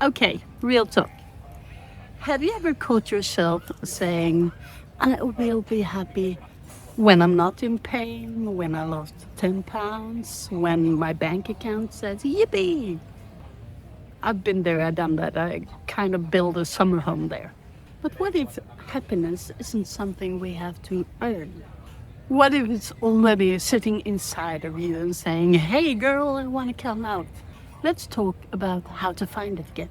Okay, real talk. Have you ever caught yourself saying, I will be happy when I'm not in pain, when I lost 10 pounds, when my bank account says, yippee? I've been there, I've done that. I kind of built a summer home there. But what if happiness isn't something we have to earn? What if it's already sitting inside of you and saying, hey girl, I want to come out? Let's talk about how to find it again.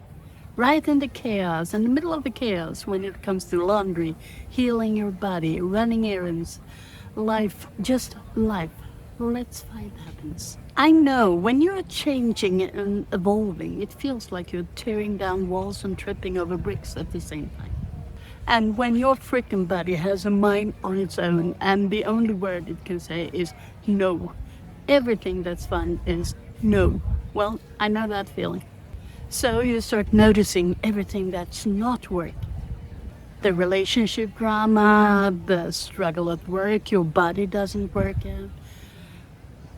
Right in the chaos, in the middle of the chaos, when it comes to laundry, healing your body, running errands, life, just life. Let's find happiness. I know when you're changing and evolving, it feels like you're tearing down walls and tripping over bricks at the same time. And when your freaking body has a mind on its own and the only word it can say is no, everything that's fun is no. Well, I know that feeling. So you start noticing everything that's not working. The relationship drama, the struggle at work, your body doesn't work out.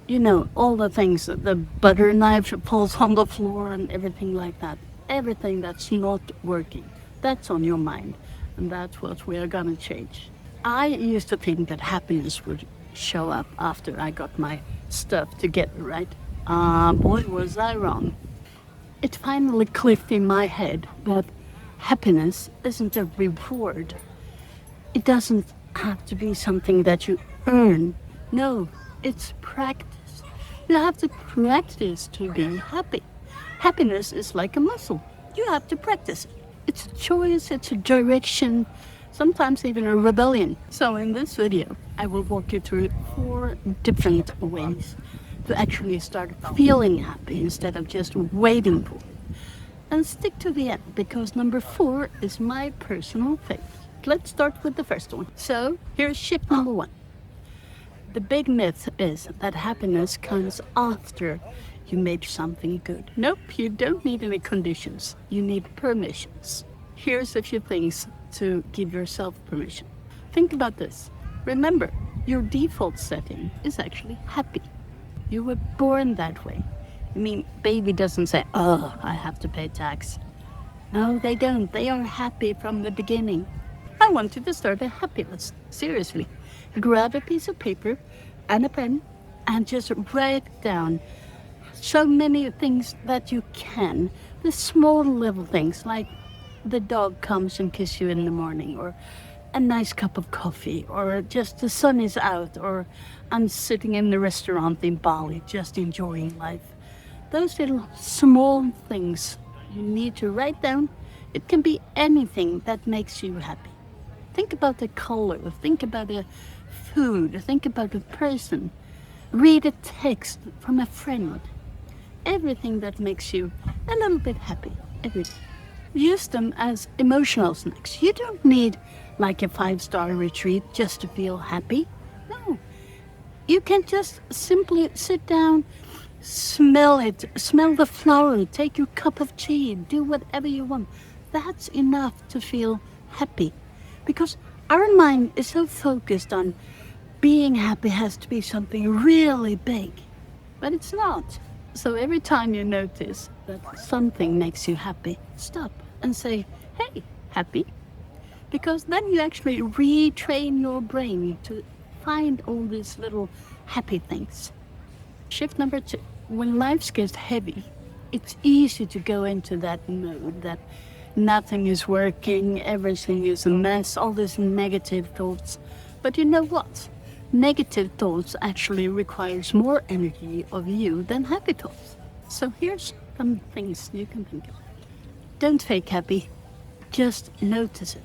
You know, all the things, the butter knife falls on the floor and everything like that. Everything that's not working, that's on your mind. And that's what we are gonna change. I used to think that happiness would show up after I got my stuff together, right? Boy, was I wrong. It finally clicked in my head that happiness isn't a reward. It doesn't have to be something that you earn. No, it's practice. You have to practice to be happy. Happiness is like a muscle. You have to practice it. It's a choice, it's a direction, sometimes even a rebellion. So in this video, I will walk you through 4 different ways to actually start feeling happy instead of just waiting for it. And stick to the end because number 4 is my personal favorite. Let's start with the first one. So here's shift number 1. The big myth is that happiness comes after you made something good. Nope, you don't need any conditions. You need permissions. Here's a few things to give yourself permission. Think about this. Remember, your default setting is actually happy. You were born that way. I mean, baby doesn't say, oh, I have to pay tax. No, they don't. They are happy from the beginning. I want you to start a happy list. Seriously. Grab a piece of paper and a pen and just write down so many things that you can. The small little things like the dog comes and kisses you in the morning, or a nice cup of coffee, or just the sun is out, or I'm sitting in the restaurant in Bali just enjoying life. Those little small things you need to write down. It can be anything that makes you happy. Think about the color, think about the food, think about a person. Read a text from a friend. Everything that makes you a little bit happy. Everything. Use them as emotional snacks. You don't need like a 5-star retreat just to feel happy. No. You can just simply sit down, smell it, smell the flower, take your cup of tea, do whatever you want. That's enough to feel happy. Because our mind is so focused on being happy has to be something really big. But it's not. So every time you notice that something makes you happy, stop and say, hey, happy. Because then you actually retrain your brain to find all these little happy things. Shift number 2. When life gets heavy, it's easy to go into that mode that nothing is working, everything is a mess, all these negative thoughts. But you know what? Negative thoughts actually requires more energy of you than happy thoughts. So here's some things you can think of. Don't fake happy, just notice it.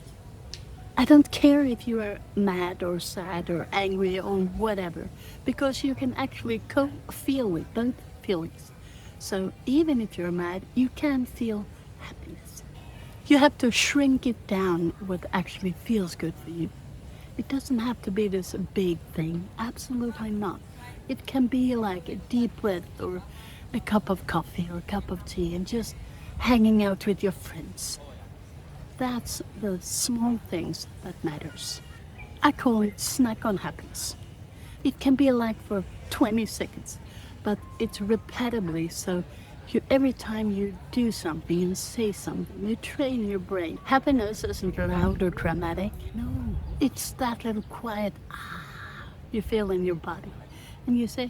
I don't care if you are mad or sad or angry or whatever, because you can actually feel with both feelings. So even if you're mad, you can feel happiness. You have to shrink it down what actually feels good for you. It doesn't have to be this big thing, absolutely not. It can be like a deep breath or a cup of coffee or a cup of tea and just hanging out with your friends. That's the small things that matters. I call it snack on happiness. It can be like for 20 seconds, but it's repeatedly so Every time you do something and say something, you train your brain. Happiness isn't loud or dramatic. No, it's that little quiet you feel in your body. And you say,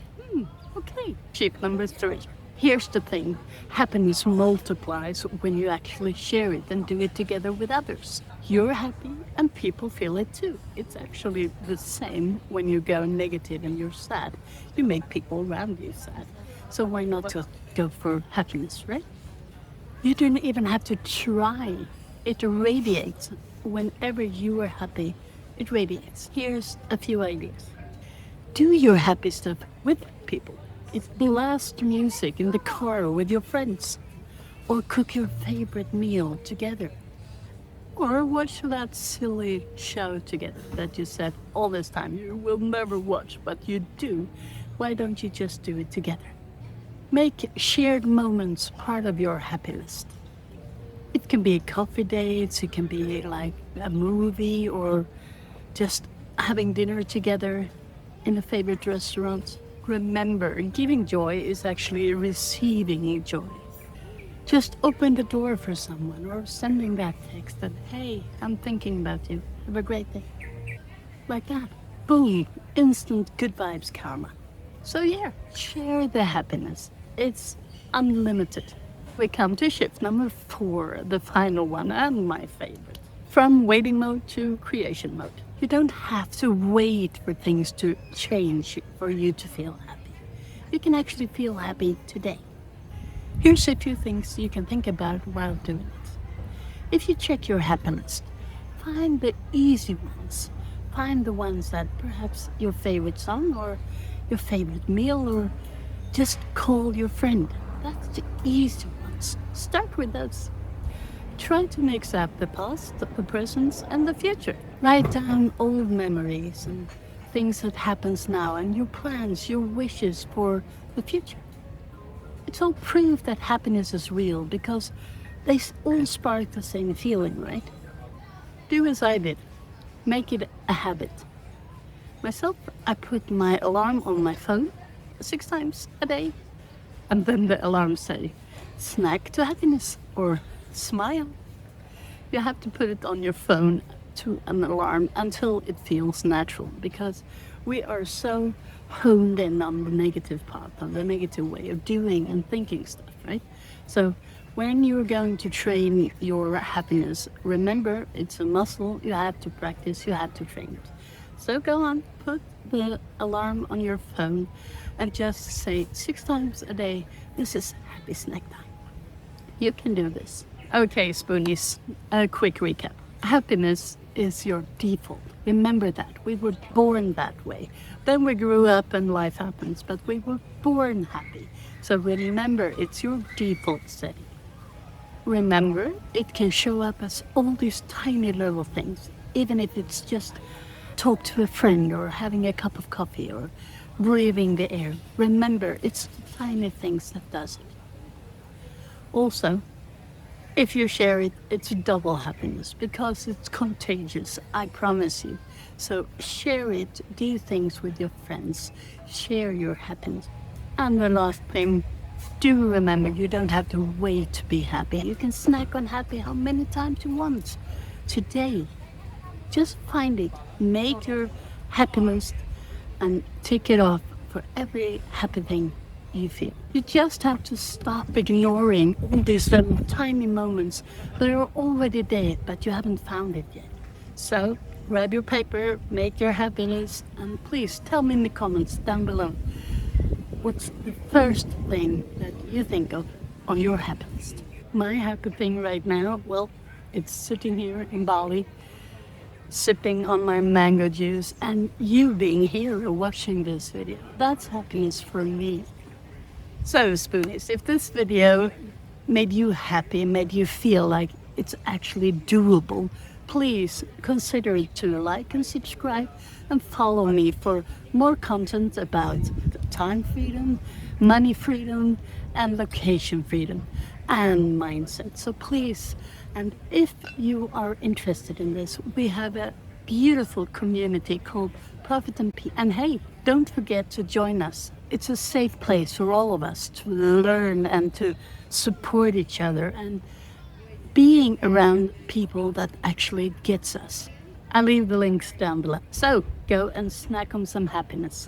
okay. Tip number 3. Here's the thing. Happiness multiplies when you actually share it and do it together with others. You're happy and people feel it too. It's actually the same when you go negative and you're sad. You make people around you sad. So why not just go for happiness, right? You don't even have to try. It radiates. Whenever you are happy, it radiates. Here's a few ideas. Do your happy stuff with people. It's blast music in the car with your friends. Or cook your favorite meal together. Or watch that silly show together that you said all this time you will never watch, but you do. Why don't you just do it together? Make shared moments part of your happy list. It can be coffee dates, it can be like a movie, or just having dinner together in a favorite restaurant. Remember, giving joy is actually receiving joy. Just open the door for someone or sending that text that, hey, I'm thinking about you. Have a great day. Like that. Boom. Instant good vibes karma. So yeah, share the happiness. It's unlimited. We come to shift number 4, the final one and my favorite. From waiting mode to creation mode. You don't have to wait for things to change for you to feel happy. You can actually feel happy today. Here's a few things you can think about while doing it. If you check your happiness, find the easy ones. Find the ones that perhaps your favorite song or your favorite meal, or just call your friend. That's the easy ones. Start with those. Try to mix up the past, the present, and the future. Write down old memories and things that happens now and your plans, your wishes for the future. It's all proof that happiness is real because they all spark the same feeling, right? Do as I did. Make it a habit. Myself, I put my alarm on my phone 6 times a day. And then the alarm say, snack to happiness or smile. You have to put it on your phone to an alarm until it feels natural, because we are so honed in on the negative part, on the negative way of doing and thinking stuff, right? So when you're going to train your happiness, remember it's a muscle you have to practice, you have to train it. So go on, put the alarm on your phone and just say 6 times a day, this is happy snack time. You can do this. Okay, Spoonies, a quick recap. Happiness is your default. Remember that. We were born that way. Then we grew up and life happens, but we were born happy. So remember, it's your default setting. Remember, it can show up as all these tiny little things, even if it's just talk to a friend or having a cup of coffee or breathing the air. Remember, it's tiny things that does it. Also, if you share it, it's double happiness because it's contagious, I promise you. So share it, do things with your friends, share your happiness. And the last thing, do remember you don't have to wait to be happy. You can snack on happy how many times you want today. Just find it, make your happy list and tick it off for every happy thing you feel. You just have to stop ignoring all these little tiny moments that are already there, but you haven't found it yet. So grab your paper, make your happy list, and please tell me in the comments down below what's the first thing that you think of on your happy list. My happy thing right now, well, it's sitting here in Bali, sipping on my mango juice, and you being here watching this video. That's happiness for me. So, Spoonies, if this video made you happy, made you feel like it's actually doable, please consider it to like and subscribe and follow me for more content about time freedom, money freedom, and location freedom, and mindset. So please, and if you are interested in this, we have a beautiful community called Profit and Peace. And hey, don't forget to join us. It's a safe place for all of us to learn and to support each other and being around people that actually gets us. I'll leave the links down below. So go and snack on some happiness.